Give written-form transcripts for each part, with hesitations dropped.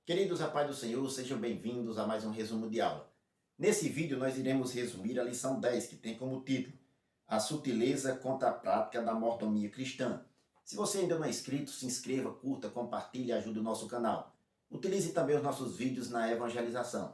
Queridos, a paz do Senhor, sejam bem-vindos a mais um resumo de aula. Nesse vídeo nós iremos resumir a lição 10, que tem como título A Sutileza contra a Prática da Mordomia Cristã. Se você ainda não é inscrito, se inscreva, curta, compartilhe e ajude o nosso canal. Utilize também os nossos vídeos na evangelização.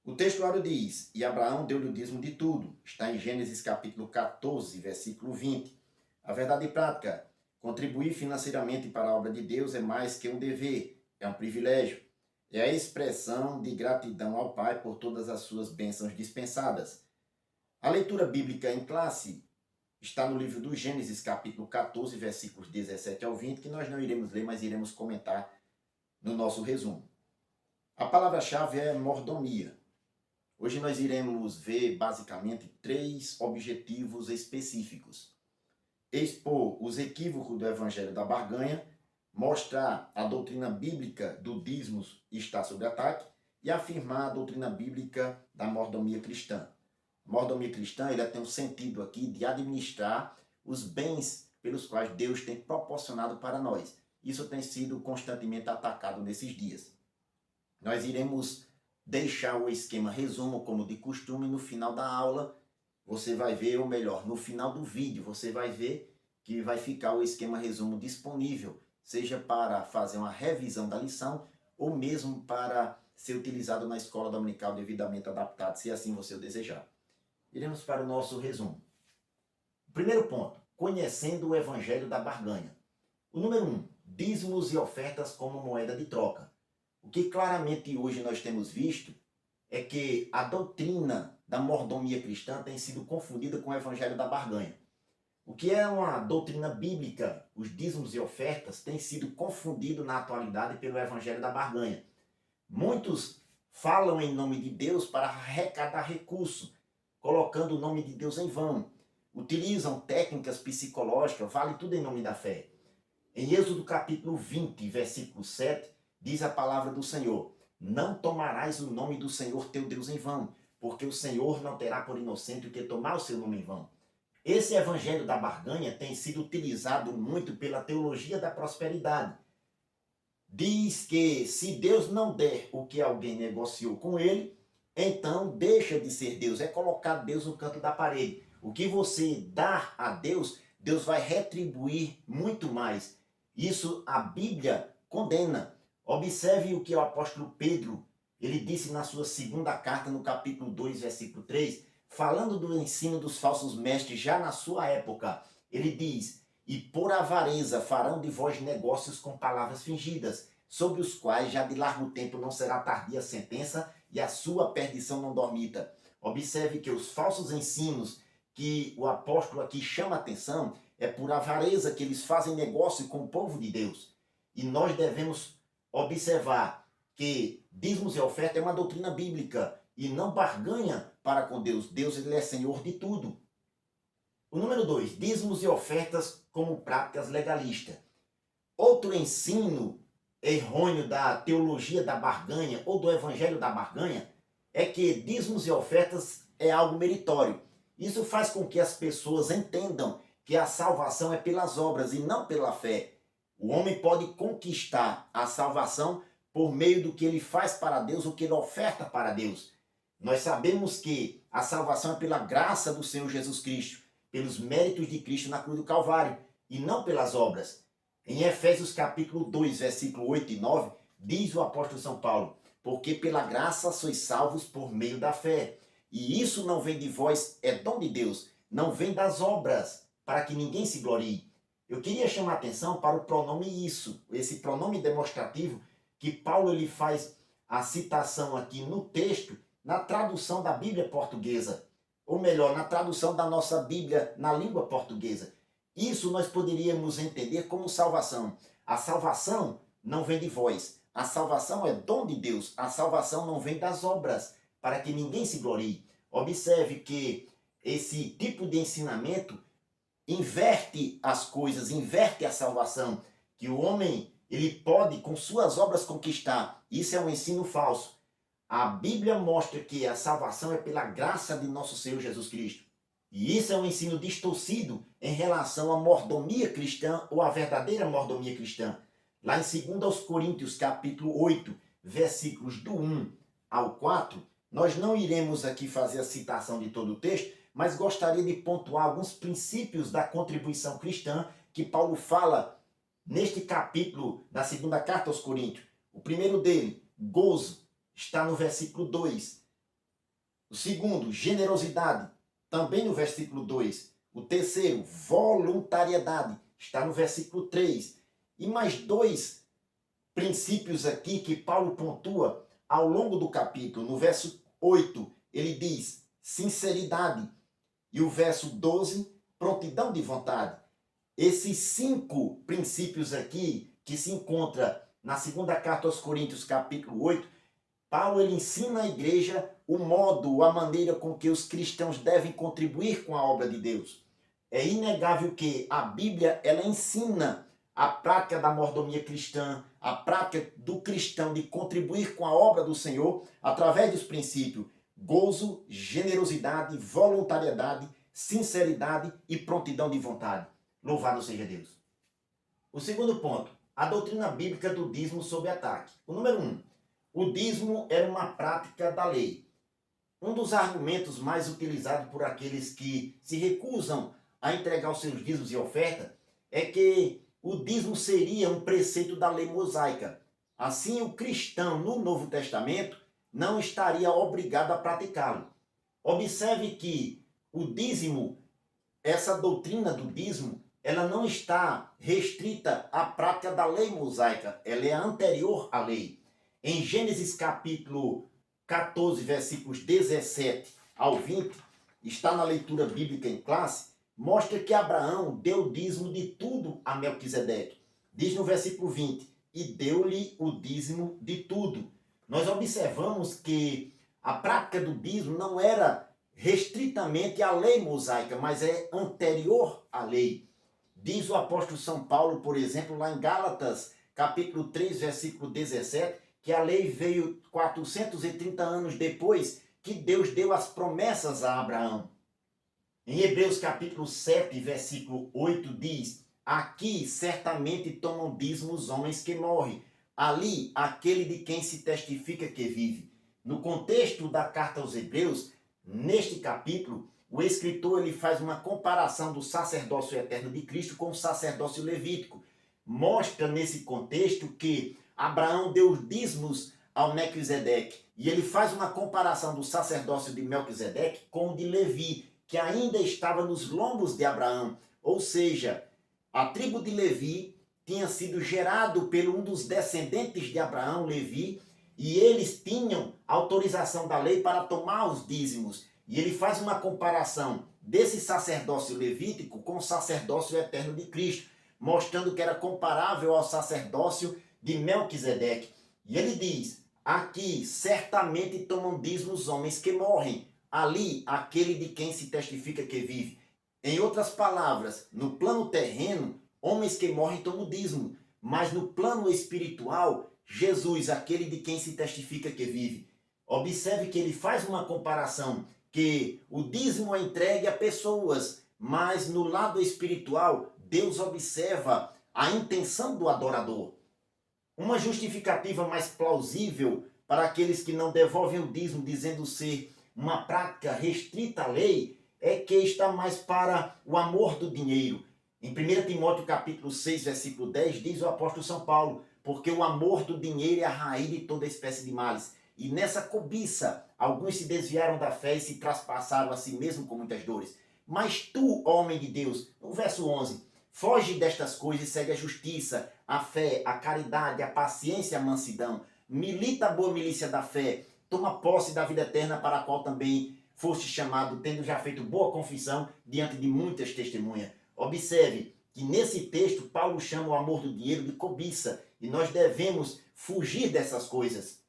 O texto áureo diz: E Abraão deu-lhe o dízimo de tudo. Está em Gênesis capítulo 14, versículo 20. A verdade prática: contribuir financeiramente para a obra de Deus é mais que um dever, é um privilégio. É a expressão de gratidão ao Pai por todas as suas bênçãos dispensadas. A leitura bíblica em classe está no livro do Gênesis capítulo 14, versículos 17 ao 20, que nós não iremos ler, mas iremos comentar no nosso resumo. A palavra-chave é mordomia. Hoje nós iremos ver basicamente 3 objetivos específicos: expor os equívocos do Evangelho da Barganha, mostrar a doutrina bíblica do dízimos está sob ataque e afirmar a doutrina bíblica da mordomia cristã. A mordomia cristã ela tem um sentido aqui de administrar os bens pelos quais Deus tem proporcionado para nós. Isso tem sido constantemente atacado nesses dias. Nós iremos deixar o esquema resumo como de costume no final da aula. Você vai ver, ou melhor, no final do vídeo, você vai ver que vai ficar o esquema resumo disponível, seja para fazer uma revisão da lição ou mesmo para ser utilizado na escola dominical devidamente adaptado, se assim você o desejar. Iremos para o nosso resumo. Primeiro ponto: conhecendo o Evangelho da Barganha. O número 1, dízimos e ofertas como moeda de troca. O que claramente hoje nós temos visto é que a doutrina da mordomia cristã tem sido confundida com o Evangelho da Barganha. O que é uma doutrina bíblica, os dízimos e ofertas, tem sido confundido na atualidade pelo Evangelho da Barganha. Muitos falam em nome de Deus para arrecadar recurso, colocando o nome de Deus em vão. Utilizam técnicas psicológicas, vale tudo em nome da fé. Em Êxodo capítulo 20, versículo 7, diz a palavra do Senhor: Não tomarás o nome do Senhor teu Deus em vão, porque o Senhor não terá por inocente o que tomar o seu nome em vão. Esse evangelho da barganha tem sido utilizado muito pela teologia da prosperidade. Diz que se Deus não der o que alguém negociou com ele, então deixa de ser Deus, é colocar Deus no canto da parede. O que você dá a Deus, Deus vai retribuir muito mais. Isso a Bíblia condena. Observe o que o apóstolo Pedro, ele disse na sua segunda carta, no capítulo 2, versículo 3, falando do ensino dos falsos mestres já na sua época. Ele diz: E por avareza farão de vós negócios com palavras fingidas, sobre os quais já de largo tempo não será tardia a sentença, e a sua perdição não dormita. Observe que os falsos ensinos que o apóstolo aqui chama a atenção é por avareza que eles fazem negócio com o povo de Deus. E nós devemos observar que dízimos e oferta é uma doutrina bíblica e não barganha para com Deus. Deus ele é Senhor de tudo. O número 2, dízimos e ofertas como práticas legalistas. Outro ensino errôneo da teologia da barganha ou do evangelho da barganha é que dízimos e ofertas é algo meritório. Isso faz com que as pessoas entendam que a salvação é pelas obras e não pela fé. O homem pode conquistar a salvação por meio do que ele faz para Deus, o que ele oferta para Deus. Nós sabemos que a salvação é pela graça do Senhor Jesus Cristo, pelos méritos de Cristo na cruz do Calvário, e não pelas obras. Em Efésios capítulo 2, versículo 8 e 9, diz o apóstolo São Paulo: Porque pela graça sois salvos por meio da fé. E isso não vem de vós, é dom de Deus, não vem das obras, para que ninguém se glorie. Eu queria chamar a atenção para o pronome isso, esse pronome demonstrativo que Paulo ele faz a citação aqui no texto, na tradução da Bíblia portuguesa, ou melhor, na tradução da nossa Bíblia na língua portuguesa. Isso nós poderíamos entender como salvação. A salvação não vem de vós, a salvação é dom de Deus, a salvação não vem das obras, para que ninguém se glorie. Observe que esse tipo de ensinamento inverte as coisas, inverte a salvação, que o homem ele pode com suas obras conquistar. Isso é um ensino falso. A Bíblia mostra que a salvação é pela graça de nosso Senhor Jesus Cristo. E isso é um ensino distorcido em relação à mordomia cristã ou à verdadeira mordomia cristã. Lá em 2 Coríntios, capítulo 8, versículos do 1 ao 4, nós não iremos aqui fazer a citação de todo o texto, mas gostaria de pontuar alguns princípios da contribuição cristã que Paulo fala neste capítulo da segunda carta aos Coríntios. O primeiro dele, gozo, está no versículo 2. O segundo, generosidade, também no versículo 2. O terceiro, voluntariedade, está no versículo 3. E mais dois princípios aqui que Paulo pontua ao longo do capítulo. No verso 8, ele diz sinceridade. E o verso 12, prontidão de vontade. Esses 5 princípios aqui, que se encontra na segunda carta aos Coríntios, capítulo 8, Paulo ele ensina à igreja o modo, a maneira com que os cristãos devem contribuir com a obra de Deus. É inegável que a Bíblia ela ensina a prática da mordomia cristã, a prática do cristão de contribuir com a obra do Senhor através dos princípios gozo, generosidade, voluntariedade, sinceridade e prontidão de vontade. Louvado seja Deus. O segundo ponto, a doutrina bíblica do dízimo sob ataque. O número 1, o dízimo era uma prática da lei. Um dos argumentos mais utilizados por aqueles que se recusam a entregar os seus dízimos e oferta é que o dízimo seria um preceito da lei mosaica. Assim, o cristão no Novo Testamento não estaria obrigado a praticá-lo. Observe que o dízimo, essa doutrina do dízimo, ela não está restrita à prática da lei mosaica, ela é anterior à lei. Em Gênesis capítulo 14, versículos 17 ao 20, está na leitura bíblica em classe, mostra que Abraão deu o dízimo de tudo a Melquisedeque. Diz no versículo 20, e deu-lhe o dízimo de tudo. Nós observamos que a prática do dízimo não era restritamente à lei mosaica, mas é anterior à lei. Diz o apóstolo São Paulo, por exemplo, lá em Gálatas, capítulo 3, versículo 17, que a lei veio 430 anos depois que Deus deu as promessas a Abraão. Em Hebreus capítulo 7, versículo 8 diz, aqui certamente tomam dízimo os homens que morrem, ali aquele de quem se testifica que vive. No contexto da carta aos Hebreus, neste capítulo, o escritor ele faz uma comparação do sacerdócio eterno de Cristo com o sacerdócio levítico. Mostra nesse contexto que Abraão deu os dízimos ao Melquisedeque. E ele faz uma comparação do sacerdócio de Melquisedeque com o de Levi, que ainda estava nos lombos de Abraão. Ou seja, a tribo de Levi tinha sido gerado pelo um dos descendentes de Abraão, Levi, e eles tinham autorização da lei para tomar os dízimos. E ele faz uma comparação desse sacerdócio levítico com o sacerdócio eterno de Cristo, mostrando que era comparável ao sacerdócio de Melquisedeque. E ele diz, aqui certamente tomam dízimo os homens que morrem, ali aquele de quem se testifica que vive. Em outras palavras, no plano terreno, homens que morrem tomam dízimo, mas no plano espiritual, Jesus, aquele de quem se testifica que vive. Observe que ele faz uma comparação, que o dízimo é entregue a pessoas, mas no lado espiritual, Deus observa a intenção do adorador. Uma justificativa mais plausível para aqueles que não devolvem o dízimo, dizendo ser uma prática restrita à lei, é que está mais para o amor do dinheiro. Em 1 Timóteo capítulo 6, versículo 10, diz o apóstolo São Paulo, porque o amor do dinheiro é a raiz de toda espécie de males. E nessa cobiça, alguns se desviaram da fé e se traspassaram a si mesmo com muitas dores. Mas tu, homem de Deus, no verso 11, foge destas coisas e segue a justiça, a fé, a caridade, a paciência e a mansidão. Milita a boa milícia da fé, toma posse da vida eterna para a qual também foste chamado, tendo já feito boa confissão diante de muitas testemunhas. Observe que nesse texto Paulo chama o amor do dinheiro de cobiça e nós devemos fugir dessas coisas.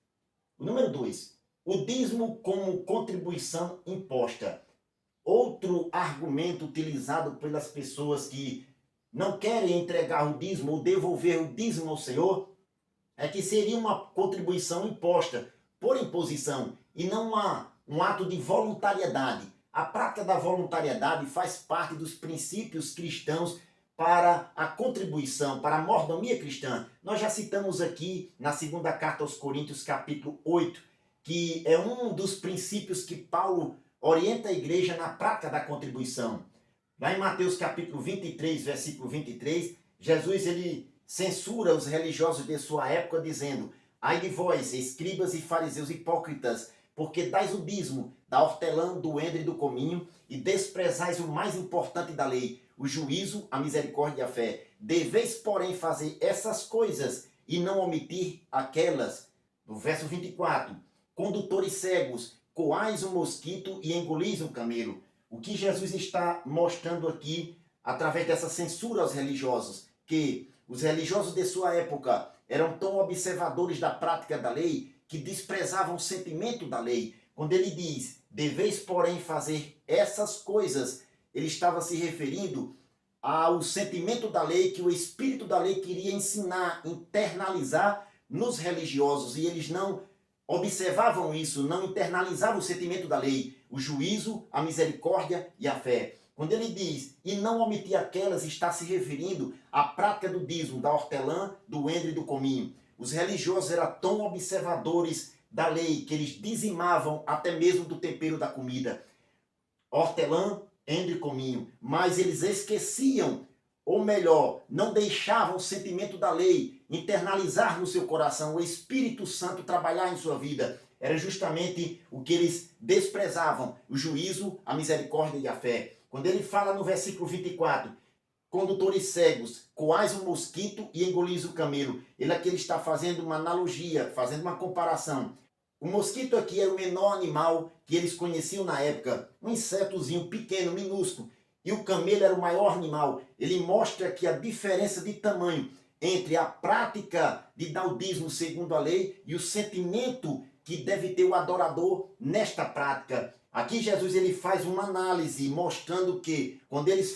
O número 2, o dízimo como contribuição imposta. Outro argumento utilizado pelas pessoas que não querem entregar o dízimo ou devolver o dízimo ao Senhor é que seria uma contribuição imposta por imposição e não um ato de voluntariedade. A prática da voluntariedade faz parte dos princípios cristãos para a contribuição, para a mordomia cristã. Nós já citamos aqui na segunda carta aos Coríntios, capítulo 8, que é um dos princípios que Paulo orienta a igreja na prática da contribuição. Lá em Mateus capítulo 23, versículo 23, Jesus ele censura os religiosos de sua época dizendo: ai de vós, escribas e fariseus hipócritas, porque dais o dízimo da hortelã, do endro e do cominho, e desprezais o mais importante da lei, o juízo, a misericórdia e a fé. Deveis, porém, fazer essas coisas e não omitir aquelas. No verso 24, condutores cegos, coais um mosquito e engolis um camelo. O que Jesus está mostrando aqui, através dessa censura aos religiosos, que os religiosos de sua época eram tão observadores da prática da lei que desprezavam o sentimento da lei. Quando ele diz, deveis, porém, fazer essas coisas, ele estava se referindo ao sentimento da lei que o espírito da lei queria ensinar, internalizar nos religiosos, e eles não observavam isso, não internalizavam o sentimento da lei, o juízo, a misericórdia e a fé. Quando ele diz, e não omitir aquelas, está se referindo à prática do dízimo, da hortelã, do endro e do cominho. Os religiosos eram tão observadores da lei que eles dizimavam até mesmo do tempero da comida. Hortelã, endro e cominho. Mas eles esqueciam, ou melhor, não deixavam o sentimento da lei internalizar no seu coração, o Espírito Santo trabalhar em sua vida. Era justamente o que eles desprezavam, o juízo, a misericórdia e a fé. Quando ele fala no versículo 24, condutores cegos, coais um mosquito e engolis o camelo. Ele aqui está fazendo uma analogia, fazendo uma comparação. O mosquito aqui era o menor animal que eles conheciam na época, um insetozinho pequeno, minúsculo. E o camelo era o maior animal. Ele mostra aqui a diferença de tamanho entre a prática de dar o dízimo segundo a lei e o sentimento que deve ter o adorador nesta prática. Aqui Jesus ele faz uma análise mostrando que quando eles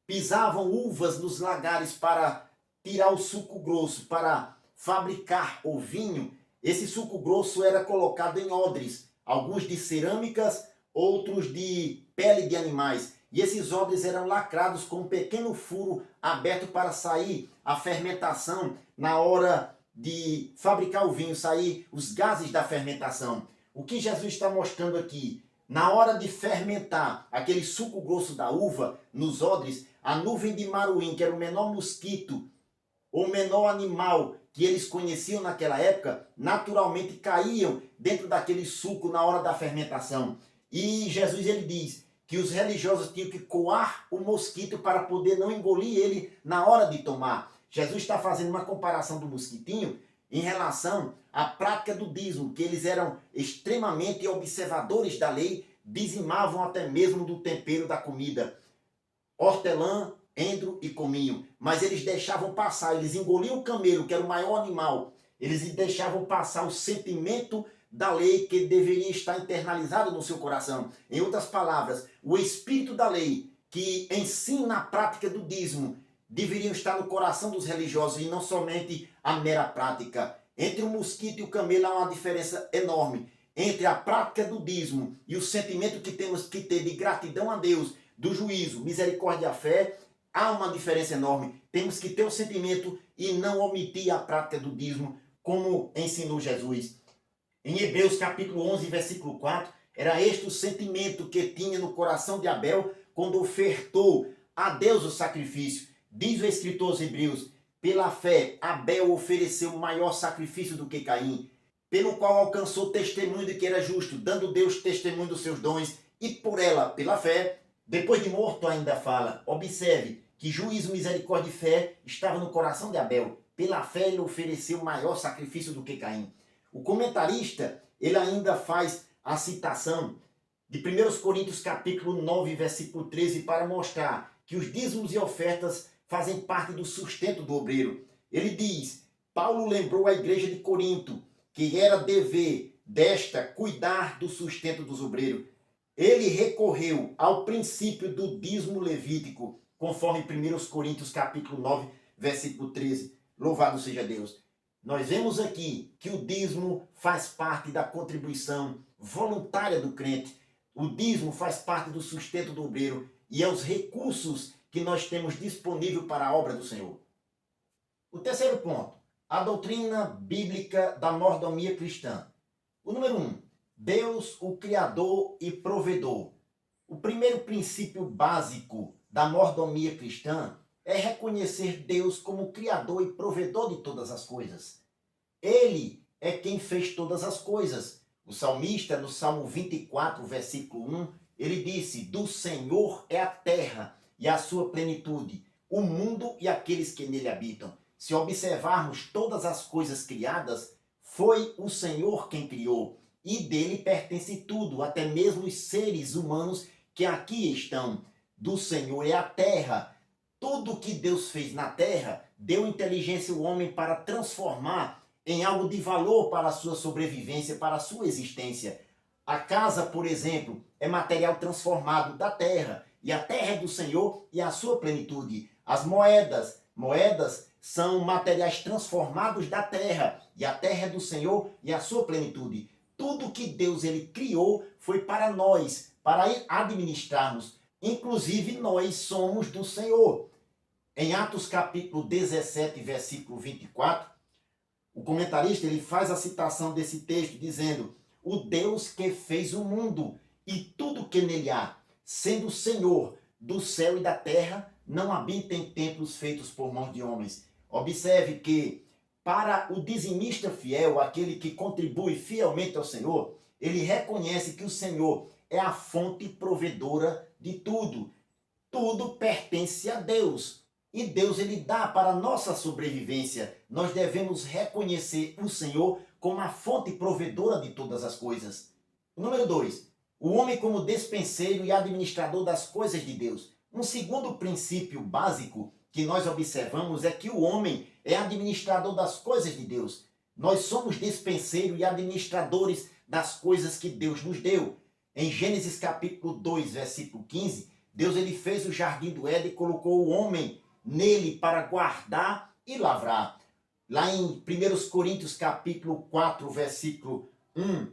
pisavam uvas nos lagares para tirar o suco grosso, para fabricar o vinho, esse suco grosso era colocado em odres, alguns de cerâmicas, outros de pele de animais. E esses odres eram lacrados com um pequeno furo aberto para sair a fermentação na hora de fabricar o vinho, sair os gases da fermentação. O que Jesus está mostrando aqui? Na hora de fermentar aquele suco grosso da uva nos odres, a nuvem de maruim, que era o menor mosquito, ou menor animal que eles conheciam naquela época, naturalmente caíam dentro daquele suco na hora da fermentação. E Jesus ele diz que os religiosos tinham que coar o mosquito para poder não engolir ele na hora de tomar. Jesus está fazendo uma comparação do mosquitinho em relação à prática do dízimo, que eles eram extremamente observadores da lei, dizimavam até mesmo do tempero da comida. Hortelã, endro e cominho. Mas eles deixavam passar, eles engoliam o camelo, que era o maior animal, eles deixavam passar o sentimento da lei que deveria estar internalizado no seu coração. Em outras palavras, o espírito da lei que ensina a prática do dízimo deveriam estar no coração dos religiosos e não somente a mera prática. Entre o mosquito e o camelo há uma diferença enorme. Entre a prática do dízimo e o sentimento que temos que ter de gratidão a Deus, do juízo, misericórdia e a fé, há uma diferença enorme. Temos que ter o sentimento e não omitir a prática do dízimo, como ensinou Jesus. Em Hebreus capítulo 11, versículo 4, era este o sentimento que tinha no coração de Abel quando ofertou a Deus o sacrifício. Diz o escritor aos Hebreus, pela fé Abel ofereceu maior sacrifício do que Caim, pelo qual alcançou testemunho de que era justo, dando Deus testemunho dos seus dons, e por ela, pela fé, depois de morto ainda fala. Observe que juízo, misericórdia e fé estava no coração de Abel. Pela fé ele ofereceu maior sacrifício do que Caim. O comentarista, ele ainda faz a citação de 1 Coríntios capítulo 9, versículo 13, para mostrar que os dízimos e ofertas fazem parte do sustento do obreiro. Ele diz, Paulo lembrou à igreja de Corinto que era dever desta cuidar do sustento dos obreiros. Ele recorreu ao princípio do dízimo levítico, conforme 1 Coríntios capítulo 9, versículo 13. Louvado seja Deus. Nós vemos aqui que o dízimo faz parte da contribuição voluntária do crente. O dízimo faz parte do sustento do obreiro e é os recursos que nós temos disponível para a obra do Senhor. O terceiro ponto, a doutrina bíblica da mordomia cristã. O número 1, Deus, o Criador e Provedor. O primeiro princípio básico da mordomia cristã é reconhecer Deus como Criador e Provedor de todas as coisas. Ele é quem fez todas as coisas. O salmista, no Salmo 24, versículo 1, ele disse: do Senhor é a terra e a sua plenitude, o mundo e aqueles que nele habitam. Se observarmos todas as coisas criadas, foi o Senhor quem criou, e dele pertence tudo, até mesmo os seres humanos que aqui estão. Do Senhor é a terra. Tudo que Deus fez na terra, deu inteligência ao homem para transformar em algo de valor para a sua sobrevivência, para a sua existência. A casa, por exemplo, é material transformado da terra, e a terra é do Senhor e a sua plenitude. As moedas são materiais transformados da terra, e a terra é do Senhor e a sua plenitude. Tudo que Deus ele criou foi para nós, para administrarmos. Inclusive nós somos do Senhor. Em Atos capítulo 17, versículo 24, o comentarista ele faz a citação desse texto dizendo: o Deus que fez o mundo e tudo que nele há, sendo o Senhor do céu e da terra, não habita em templos feitos por mãos de homens. Observe que para o dizimista fiel, aquele que contribui fielmente ao Senhor, ele reconhece que o Senhor é a fonte provedora de tudo. Tudo pertence a Deus. E Deus ele dá para a nossa sobrevivência. Nós devemos reconhecer o Senhor como a fonte provedora de todas as coisas. Número 2. O homem como despenseiro e administrador das coisas de Deus. Um segundo princípio básico que nós observamos é que o homem é administrador das coisas de Deus. Nós somos despenseiro e administradores das coisas que Deus nos deu. Em Gênesis capítulo 2, versículo 15, Deus ele fez o jardim do Éden e colocou o homem nele para guardar e lavrar. Lá em 1 Coríntios capítulo 4, versículo 1,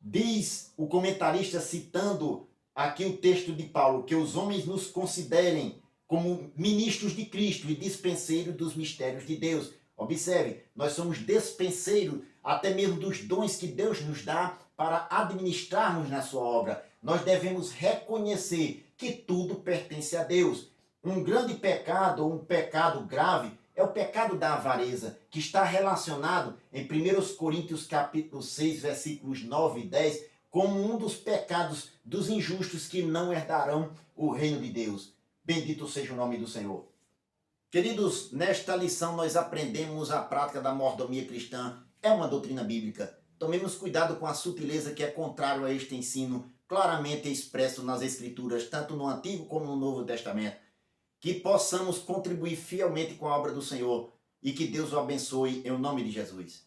diz o comentarista citando aqui o texto de Paulo, que os homens nos considerem como ministros de Cristo e dispenseiros dos mistérios de Deus. Observe, nós somos dispenseiros até mesmo dos dons que Deus nos dá para administrarmos na sua obra. Nós devemos reconhecer que tudo pertence a Deus. Um grande pecado, ou um pecado grave, é o pecado da avareza, que está relacionado em 1 Coríntios capítulo 6, versículos 9 e 10, como um dos pecados dos injustos que não herdarão o reino de Deus. Bendito seja o nome do Senhor. Queridos, nesta lição nós aprendemos a prática da mordomia cristã. É uma doutrina bíblica. Tomemos cuidado com a sutileza que é contrário a este ensino, claramente expresso nas Escrituras, tanto no Antigo como no Novo Testamento. Que possamos contribuir fielmente com a obra do Senhor e que Deus o abençoe em nome de Jesus.